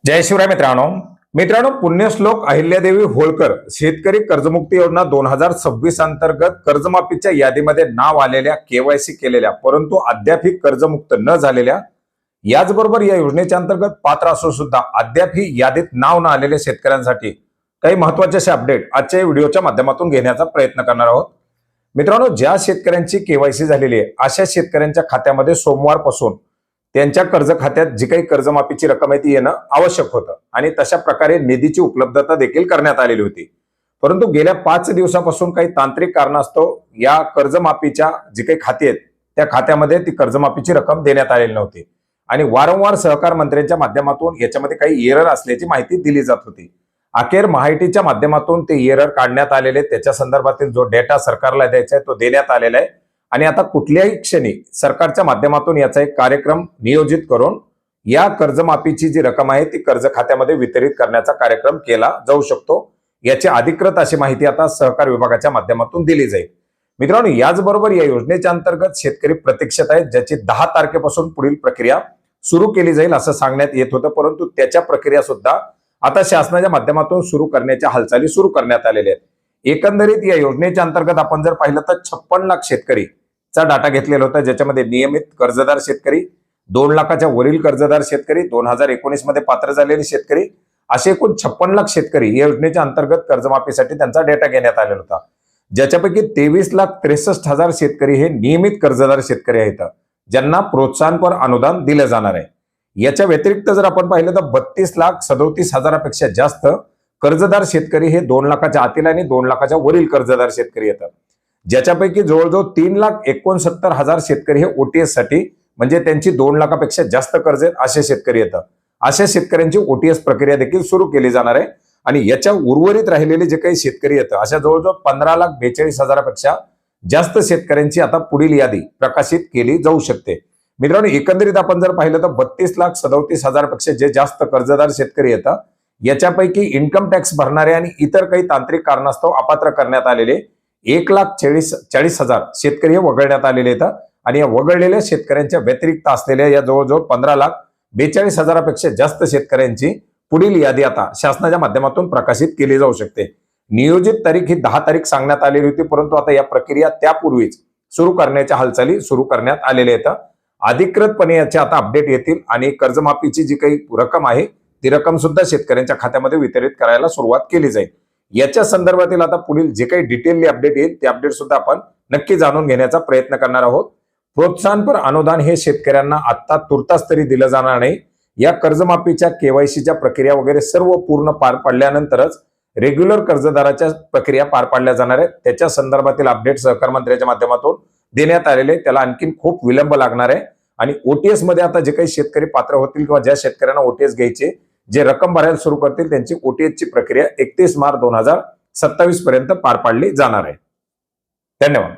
जय शिवराय मित्रांनो पुण्यश्लोक अहिल्यादेवी होळकर शेतकरी कर्जमुक्ती योजना 2026 अंतर्गत कर्जमाफीच्या यादीमध्ये नाव आलेल्या केवायसी केलेल्या परंतु अद्याप कर्जमुक्त न झालेल्या याचबरोबर या योजनेच्या अंतर्गत पात्र असून सुद्धा अद्याप यादीत नाव न आलेल्या शेतकऱ्यांसाठी काही महत्त्वाचे असे अपडेट आजच्या व्हिडिओच्या माध्यमातून घेण्याचा प्रयत्न करणार आहोत। मित्रांनो, ज्या शेतकऱ्यांची केवायसी झालेली आहे अशा शेतकऱ्यांच्या खात्यामध्ये सोमवारपासून त्यांच्या कर्ज खात्यात जी काही कर्जमाफीची रक्कम आहे ती येणं आवश्यक होतं आणि तशा प्रकारे निधीची उपलब्धता देखील करण्यात आलेली होती। परंतु गेल्या 5 दिवसापासून काही तांत्रिक कारणास्तव या कर्जमाफीच्या जी काही खाती आहेत त्या खात्यामध्ये ती कर्जमाफीची रक्कम देण्यात आलेली नव्हती आणि वारंवार सहकार मंत्र्यांच्या माध्यमातून याच्यामध्ये काही एरर असल्याची माहिती दिली जात होती। अखेर महायुतीच्या माध्यमातून ते एरर काढण्यात आलेले, त्याच्या संदर्भातील जो डेटा सरकारला द्यायचा आहे तो देण्यात आलेला आहे आणि आता कुठल्याही क्षणी सरकारच्या माध्यमातून याचा एक कार्यक्रम नियोजित करून या कर्जमाफीची जी रक्कम आहे ती कर्ज खात्यामध्ये वितरित करण्याचा कार्यक्रम केला जाऊ शकतो। याची अधिकृत अशी माहिती आता सहकार विभागाच्या माध्यमातून दिली जाईल। मित्रांनो, याचबरोबर या योजनेच्या अंतर्गत शेतकरी प्रतीक्षेत आहेत, ज्याची 10 तारखेपासून पुढील प्रक्रिया सुरू केली जाईल असं सांगण्यात येत होतं, परंतु त्याच्या प्रक्रिया सुद्धा आता शासनाच्या माध्यमातून सुरू करण्याच्या हालचाली सुरू करण्यात आलेल्या आहेत। एकंदरीत या योजनेच्या अंतर्गत आपण जर पाहिलं तर 56 लाख शेतकरी चा डाटा घेतलेला होता, ज्याच्यामध्ये नियमित कर्जदार शेतकरी, 2 लाखाच्या वरील कर्जदार शेतकरी, 2019 मध्ये पात्र झालेले शेतकरी, असे एकूण 56 लाख शेतकरी या योजनेच्या अंतर्गत कर्जमाफीसाठी त्यांचा डेटा घेण्यात आलेला होता, ज्याच्यापैकी 23,63,000 शेतकरी हे नियमित कर्जदार शेतकरी आहेत ज्यांना प्रोत्साहनपर अनुदान दिले जाणार आहे। याच्या व्यतिरिक्त जर आपण पाहिलं तर 32,37,000 पेक्षा जास्त कर्जदार शेतकरी हे 2 लाखाच्या आतील आणि 2 लाखाच्या वरील कर्जदार शेतकरी येतात, ज्याच्यापैकी जवळजवळ 3,69,000 शेतकरी हे ओटीएस साठी म्हणजे त्यांची 2 लाखापेक्षा जास्त कर्ज आहेत असे शेतकरी येतात। अशा शेतकऱ्यांची ओटीएस प्रक्रिया देखील सुरू केली जाणार आहे आणि याच्या उर्वरित राहिलेले जे काही शेतकरी येतात अशा जवळजवळ 15,42,000 पेक्षा जास्त शेतकऱ्यांची आता पुढील यादी प्रकाशित केली जाऊ शकते। मित्रांनो, एकंदरीत आपण जर पाहिलं तर 32,37,000 पेक्षा जे जास्त कर्जदार शेतकरी येतात याच्यापैकी इन्कम टॅक्स भरणारे आणि इतर काही तांत्रिक कारणास्तव अपात्र करण्यात आलेले 1,40,000 शेतकरी हे वगळण्यात आलेले आहेत आणि या वगळलेल्या शेतकऱ्यांच्या व्यतिरिक्त असलेल्या या जवळजवळ 15,42,000 पेक्षा जास्त शेतकऱ्यांची पुढील यादी आता शासनाच्या माध्यमातून प्रकाशित केली जाऊ शकते। नियोजित तारीख ही 10 तारीख सांगण्यात आलेली होती, परंतु आता या प्रक्रिया त्यापूर्वीच सुरू करण्याच्या हालचाली सुरू करण्यात आलेल्या आहेत। अधिकृतपणे याचे आता अपडेट येतील आणि कर्जमाफीची जी काही रक्कम आहे ती रक्कम सुद्धा शेतकऱ्यांच्या खात्यामध्ये वितरित करायला सुरुवात केली जाईल। याच्या संदर्भातील आता पुढील जे काही डिटेलली अपडेट येईल ते अपडेट सुद्धा आपण नक्की जाणून घेण्याचा प्रयत्न करणार आहोत। प्रोत्साहनपर अनुदान हे शेतकऱ्यांना आता तुर्तास तरी दिलं जाणार नाही। या कर्जमाफीच्या केवायसीच्या प्रक्रिया वगैरे सर्व पूर्ण पार पडल्यानंतरच रेग्युलर कर्जदाराच्या प्रक्रिया पार पाडल्या जाणार आहेत। त्याच्या संदर्भातील अपडेट सहकार मंत्र्यांच्या माध्यमातून देण्यात आलेले, त्याला आणखी खूप विलंब लागणार आहे आणि ओटीएस मध्ये आता जे काही शेतकरी पात्र होतील किंवा ज्या शेतकऱ्यांना ओटीएस घ्यायचे जे रक्कम भरायला सुरू करतील त्यांची ओटीएस ची प्रक्रिया 31 मार्च 2027 पर्यंत पार पाडली जाणार आहे। धन्यवाद।